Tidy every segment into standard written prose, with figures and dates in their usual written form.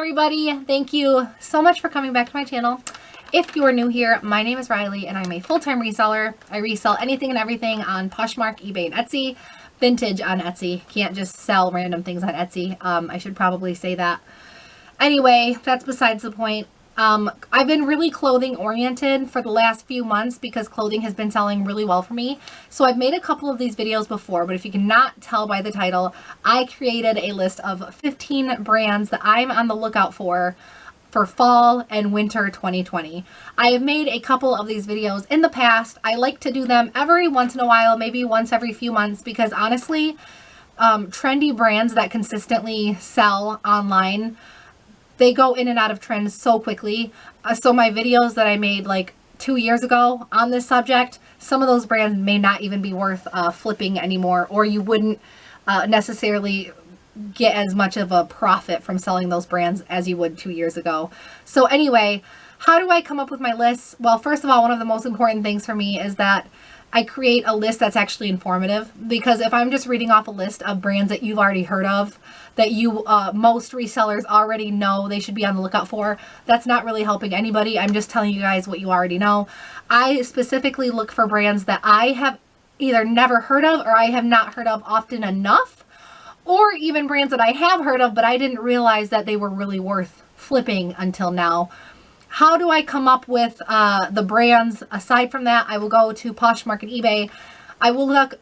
everybody. Thank you so much for coming back to my channel. If you are new here, my name is Riley and I'm a full-time reseller. I resell anything and everything on Poshmark, eBay, and Etsy. Vintage on Etsy. Can't just sell random things on Etsy. I should probably say that. Anyway, that's besides the point. I've been really clothing oriented for the last few months because clothing has been selling really well for me. So I've made a couple of these videos before, but if you cannot tell by the title, I created a list of 15 brands that I'm on the lookout for fall and winter 2020. I have made a couple of these videos in the past. I like to do them every once in a while, maybe once every few months, because honestly, trendy brands that consistently sell online, they go in and out of trends so quickly. So my videos that I made like 2 years ago on this subject, some of those brands may not even be worth flipping anymore, or you wouldn't necessarily get as much of a profit from selling those brands as you would 2 years ago. So anyway, how do I come up with my lists? Well, first of all, one of the most important things for me is that I create a list that's actually informative, because if I'm just reading off a list of brands that you've already heard of, that you most resellers already know they should be on the lookout for, that's not really helping anybody. I'm just telling you guys what you already know. I specifically look for brands that I have either never heard of or I have not heard of often enough, or even brands that I have heard of but I didn't realize that they were really worth flipping until now. How do I come up with the brands? Aside from that, I will go to Poshmark and eBay. I will look...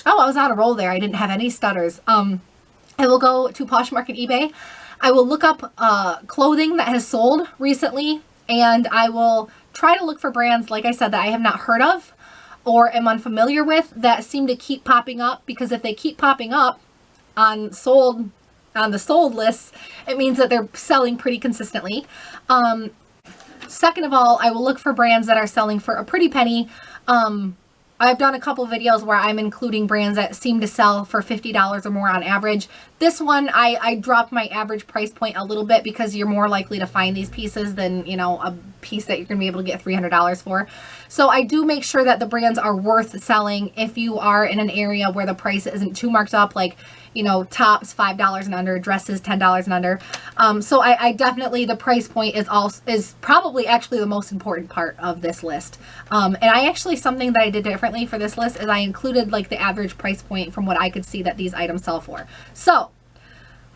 Oh, I was on a roll there. I didn't have any stutters. I will go to Poshmark and eBay. I will look up clothing that has sold recently, and I will try to look for brands, like I said, that I have not heard of or am unfamiliar with that seem to keep popping up, because if they keep popping up on the sold lists, it means that they're selling pretty consistently. Second of all, I will look for brands that are selling for a pretty penny. I've done a couple of videos where I'm including brands that seem to sell for $50 or more on average. This one, I dropped my average price point a little bit because you're more likely to find these pieces than, you know, a piece that you're going to be able to get $300 for. So I do make sure that the brands are worth selling if you are in an area where the price isn't too marked up, like, you know, tops $5 and under, dresses $10 and under. So I definitely, the price point is probably actually the most important part of this list. And I actually, something that I did differently for this list is I included like the average price point from what I could see that these items sell for. So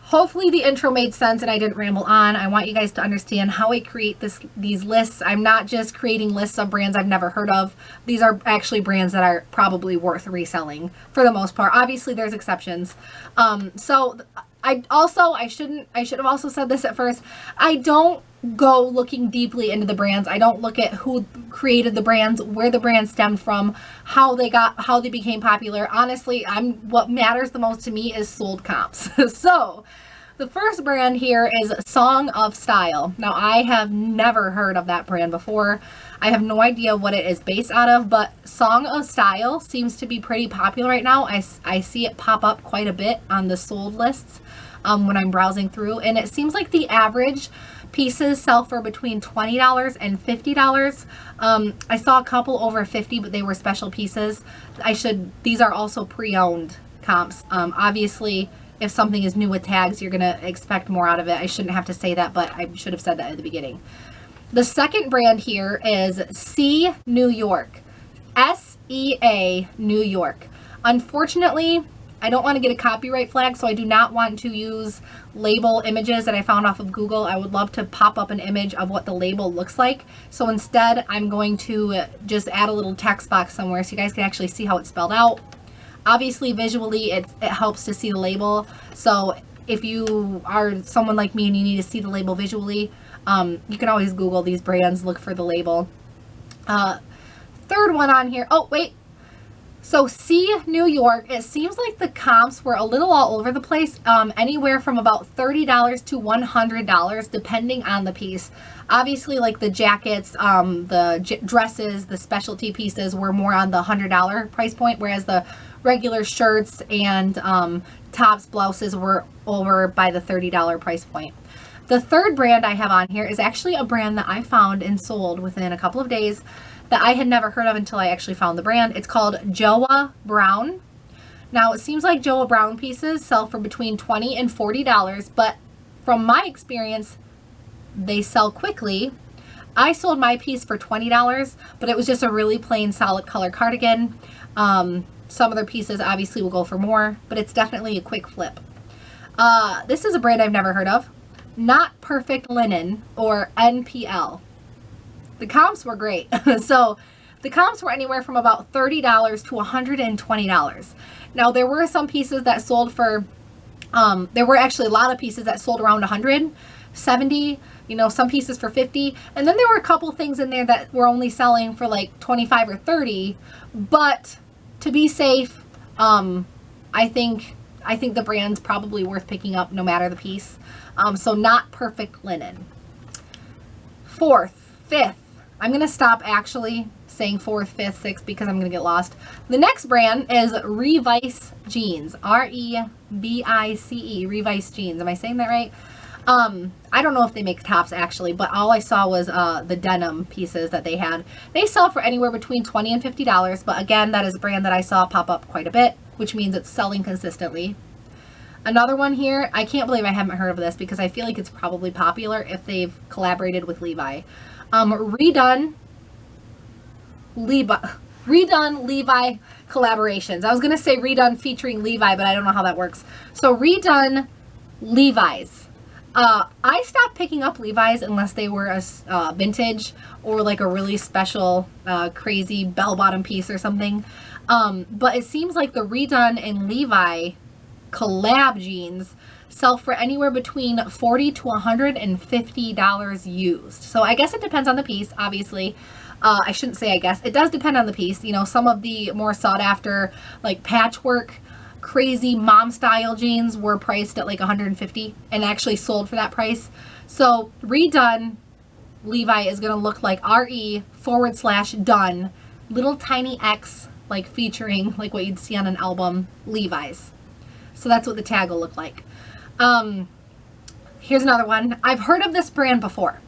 hopefully the intro made sense and I didn't ramble on. I want you guys to understand how I create these lists. I'm not just creating lists of brands I've never heard of. These are actually brands that are probably worth reselling for the most part. Obviously there's exceptions. So I should have also said this at first. I don't go looking deeply into the brands. I don't look at who created the brands, where the brands stemmed from, how they became popular. Honestly, what matters the most to me is sold comps. So the first brand here is Song of Style. Now, I have never heard of that brand before. I have no idea what it is based out of, but Song of Style seems to be pretty popular right now. I see it pop up quite a bit on the sold lists when I'm browsing through, and it seems like the average pieces sell for between $20 and $50. I saw a couple over $50, but they were special pieces. These are also pre-owned comps. Obviously, if something is new with tags, you're going to expect more out of it. I shouldn't have to say that, but I should have said that at the beginning. The second brand here is Sea New York. S-E-A New York. Unfortunately, I don't want to get a copyright flag, so I do not want to use label images that I found off of Google. I would love to pop up an image of what the label looks like. So instead, I'm going to just add a little text box somewhere so you guys can actually see how it's spelled out. Obviously, visually, it helps to see the label. So if you are someone like me and you need to see the label visually, you can always Google these brands, look for the label. Third one on here. Oh, wait. So Sea New York, it seems like the comps were a little all over the place, anywhere from about $30 to $100 depending on the piece. Obviously, like the jackets, the dresses, the specialty pieces were more on the $100 price point, whereas the regular shirts and tops, blouses were over by the $30 price point. The third brand I have on here is actually a brand that I found and sold within a couple of days that I had never heard of until I actually found the brand. It's called Joa Brown. Now, it seems like Joa Brown pieces sell for between $20 and $40, but from my experience, they sell quickly. I sold my piece for $20, but it was just a really plain solid color cardigan. Some other pieces obviously will go for more, but it's definitely a quick flip. This is a brand I've never heard of. Not Perfect Linen, or NPL. The comps were great. So the comps were anywhere from about $30 to $120. Now there were some pieces that sold for, there were actually a lot of pieces that sold around 170, you know, some pieces for 50. And then there were a couple things in there that were only selling for like 25 or 30. But to be safe, I think the brand's probably worth picking up no matter the piece. So Not Perfect Linen. Fourth, fifth. I'm going to stop actually saying fourth, fifth, sixth because I'm going to get lost. The next brand is Revice Jeans. R-E-V-I-C-E. Revice Jeans. Am I saying that right? I don't know if they make tops actually, but all I saw was the denim pieces that they had. They sell for anywhere between $20 and $50, but again, that is a brand that I saw pop up quite a bit, which means it's selling consistently. Another one here, I can't believe I haven't heard of this because I feel like it's probably popular if they've collaborated with Levi. Redone Levi collaborations. I was going to say Redone featuring Levi, but I don't know how that works. So Redone Levi's. I stopped picking up Levi's unless they were a vintage or like a really special crazy bell-bottom piece or something. But it seems like the Redone and Levi collab jeans sell for anywhere between $40 to $150 used. So I guess it depends on the piece, obviously. I shouldn't say I guess. It does depend on the piece. You know, some of the more sought after, like patchwork, crazy mom style jeans were priced at like $150 and actually sold for that price. So Redone Levi is going to look like RE/done, little tiny X, like featuring like what you'd see on an album, Levi's. So that's what the tag will look like. Here's another one. I've heard of this brand before.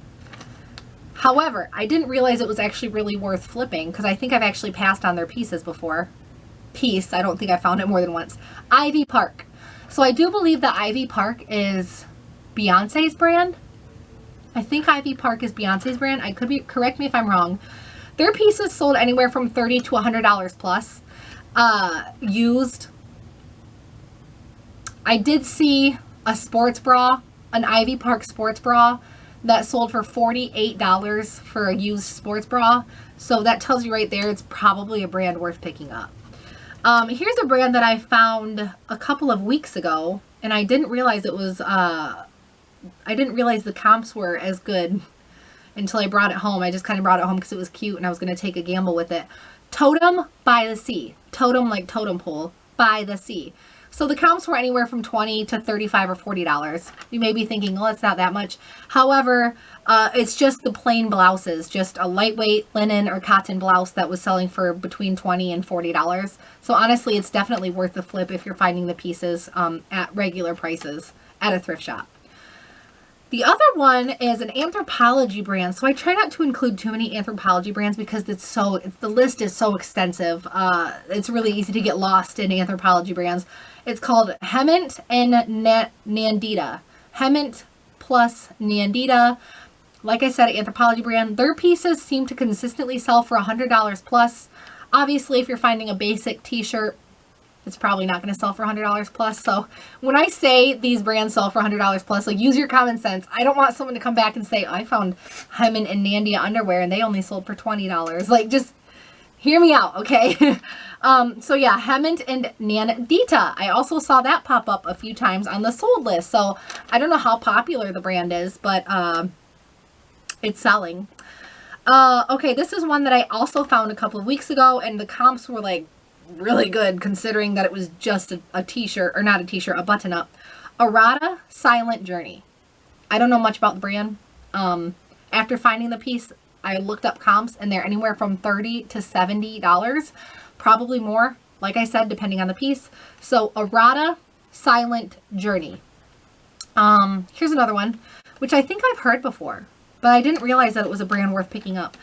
However, I didn't realize it was actually really worth flipping because I think I've actually passed on their pieces before. I don't think I found it more than once. Ivy Park. So I do believe that Ivy Park is Beyonce's brand. I think Ivy Park is Beyonce's brand. I could be, correct me if I'm wrong. Their pieces sold anywhere from $30 to $100 plus. Used. I did see a sports bra, an Ivy Park sports bra that sold for $48 for a used sports bra. So that tells you right there it's probably a brand worth picking up. Here's a brand that I found a couple of weeks ago, and I didn't realize it was, I didn't realize the comps were as good until I brought it home. I just kind of brought it home because it was cute and I was going to take a gamble with it. Totem by the Sea. Totem like totem pole by the sea. So the comps were anywhere from $20 to $35 or $40. You may be thinking, well, it's not that much. However, it's just the plain blouses, just a lightweight linen or cotton blouse that was selling for between $20 and $40. So honestly, it's definitely worth the flip if you're finding the pieces at regular prices at a thrift shop. The other one is an Anthropologie brand. So I try not to include too many Anthropologie brands because the list is so extensive. It's really easy to get lost in Anthropologie brands. It's called Hemant and Nandita. Hemant plus Nandita. Like I said, Anthropologie brand. Their pieces seem to consistently sell for $100 plus. Obviously, if you're finding a basic t-shirt, it's probably not going to sell for $100 plus. So when I say these brands sell for $100 plus, like, use your common sense. I don't want someone to come back and say, I found Hemant and Nandita underwear and they only sold for $20. Like, just hear me out, okay? So yeah, Hemant and Nandita. I also saw that pop up a few times on the sold list. So I don't know how popular the brand is, but it's selling. Okay, this is one that I also found a couple of weeks ago, and the comps were like really good considering that it was just a t-shirt, or not a t-shirt, a button-up. Errata Silent Journey. I don't know much about the brand. After finding the piece, I looked up comps and they're anywhere from $30 to $70, probably more, like I said, depending on the piece. So Errata Silent Journey. Here's another one, which I think I've heard before, but I didn't realize that it was a brand worth picking up.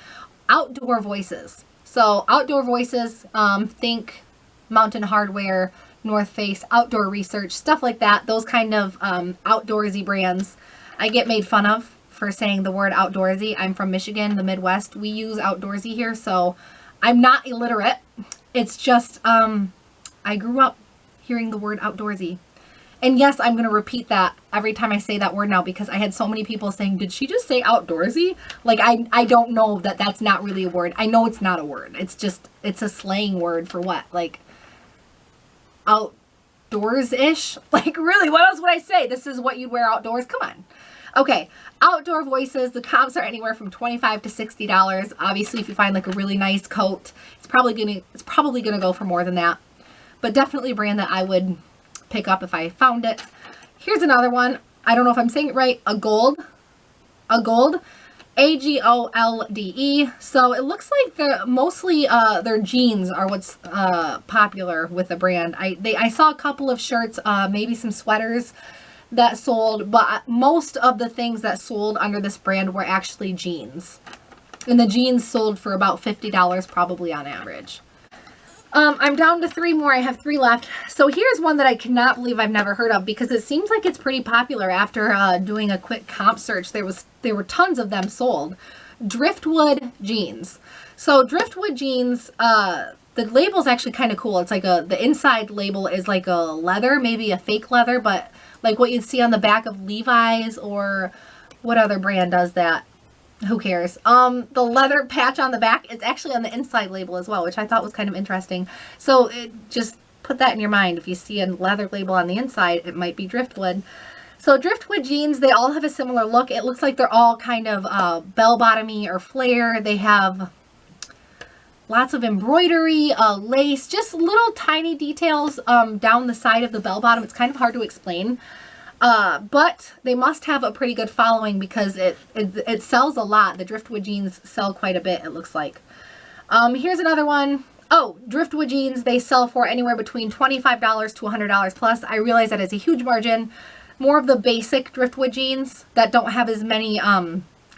Outdoor Voices. So Outdoor Voices, think Mountain Hardwear, North Face, Outdoor Research, stuff like that. Those kind of outdoorsy brands. I get made fun of for saying the word outdoorsy. I'm from Michigan, the Midwest. We use outdoorsy here, so I'm not illiterate. It's just I grew up hearing the word outdoorsy. And yes, I'm going to repeat that every time I say that word now, because I had so many people saying, did she just say outdoorsy? Like, I don't know that that's not really a word. I know it's not a word. It's just, it's a slang word for what? Like, outdoors-ish? Like, really, what else would I say? This is what you'd wear outdoors? Come on. Okay, Outdoor Voices. The comps are anywhere from $25 to $60. Obviously, if you find like a really nice coat, it's probably gonna go for more than that. But definitely a brand that I would pick up if I found it. Here's another one. I don't know if I'm saying it right. A gold, A-G-O-L-D-E. So it looks like they're mostly their jeans are what's popular with the brand. I saw a couple of shirts, maybe some sweaters that sold, but most of the things that sold under this brand were actually jeans. And the jeans sold for about $50 probably on average. I'm down to 3 more. I have 3 left. So here's one that I cannot believe I've never heard of, because it seems like it's pretty popular. After doing a quick comp search, there were tons of them sold. Driftwood jeans. So Driftwood jeans, the label's actually kind of cool. It's like the inside label is like a leather, maybe a fake leather, but like what you'd see on the back of Levi's, or what other brand does that? Who cares? The leather patch on the back is actually on the inside label as well, which I thought was kind of interesting. So just put that in your mind. If you see a leather label on the inside, it might be Driftwood. So Driftwood jeans, they all have a similar look. It looks like they're all kind of bell-bottomy or flare. They have lots of embroidery, lace, just little tiny details down the side of the bell bottom. It's kind of hard to explain. But they must have a pretty good following, because it sells a lot. The Driftwood jeans sell quite a bit, it looks like. Here's another one. Oh, Driftwood jeans, they sell for anywhere between $25 to $100 plus. I realize that is a huge margin. More of the basic Driftwood jeans that don't have as many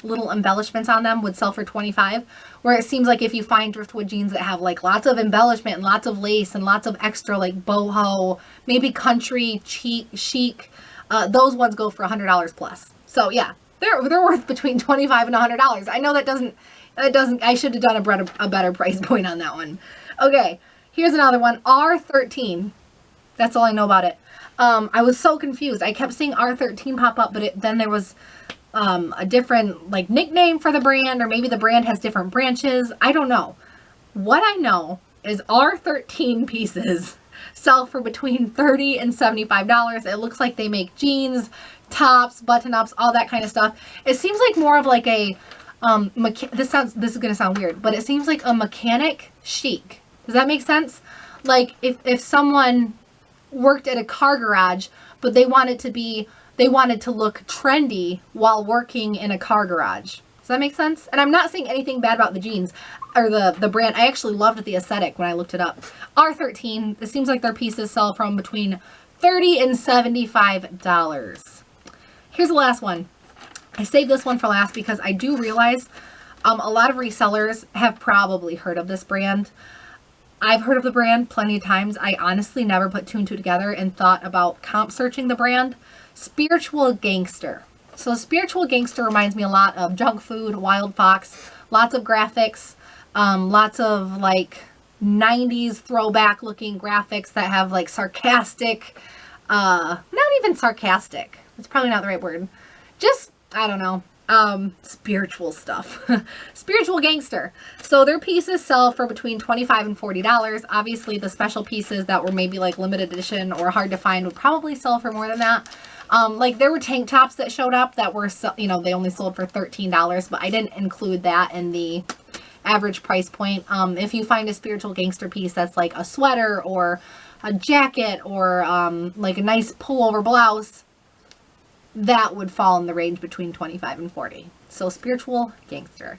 little embellishments on them would sell for $25. Where it seems like if you find Driftwood jeans that have like lots of embellishment and lots of lace and lots of extra like boho, maybe country, chic, those ones go for $100 plus. So yeah, they're worth between $25 and $100. I know that doesn't, I should have done a better price point on that one. Okay, here's another one, R13. That's all I know about it. I was so confused. I kept seeing R13 pop up, but then there was a different like nickname for the brand, or maybe the brand has different branches. I don't know. What I know is R13 pieces sell for between $30 and $75. It looks like they make jeans, tops, button-ups, all that kind of stuff. It seems like more of like a this is gonna sound weird, but it seems like a mechanic chic. Does that make sense? Like if someone worked at a car garage, but they wanted to look trendy while working in a car garage. Does that make sense? And I'm not saying anything bad about the jeans or the brand. I actually loved the aesthetic when I looked it up. R13, it seems like their pieces sell from between $30 and $75. Here's the last one. I saved this one for last because I do realize a lot of resellers have probably heard of this brand. I've heard of the brand plenty of times. I honestly never put 2 and 2 together and thought about comp searching the brand. Spiritual Gangster. So Spiritual Gangster reminds me a lot of Junk Food, Wild Fox, lots of graphics, lots of like 90s throwback looking graphics that have like sarcastic, not even sarcastic, it's probably not the right word, just, I don't know, spiritual stuff. Spiritual Gangster. So their pieces sell for between $25 and $40. Obviously the special pieces that were maybe like limited edition or hard to find would probably sell for more than that. Like there were tank tops that showed up that were, you know, they only sold for $13, but I didn't include that in the average price point. If you find a Spiritual Gangster piece that's like a sweater or a jacket or like a nice pullover blouse, that would fall in the range between $25 and $40. So Spiritual Gangster.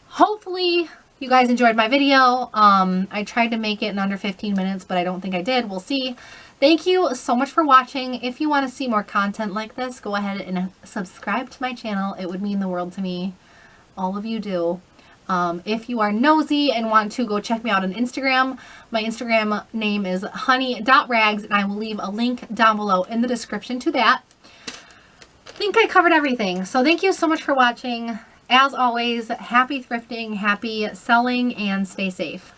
Hopefully you guys enjoyed my video. I tried to make it in under 15 minutes, but I don't think I did. We'll see. Thank you so much for watching. If you want to see more content like this, go ahead and subscribe to my channel. It would mean the world to me. All of you do. If you are nosy and want to go check me out on Instagram, my Instagram name is honey.rags, and I will leave a link down below in the description to that. I think I covered everything. So thank you so much for watching. As always, happy thrifting, happy selling, and stay safe.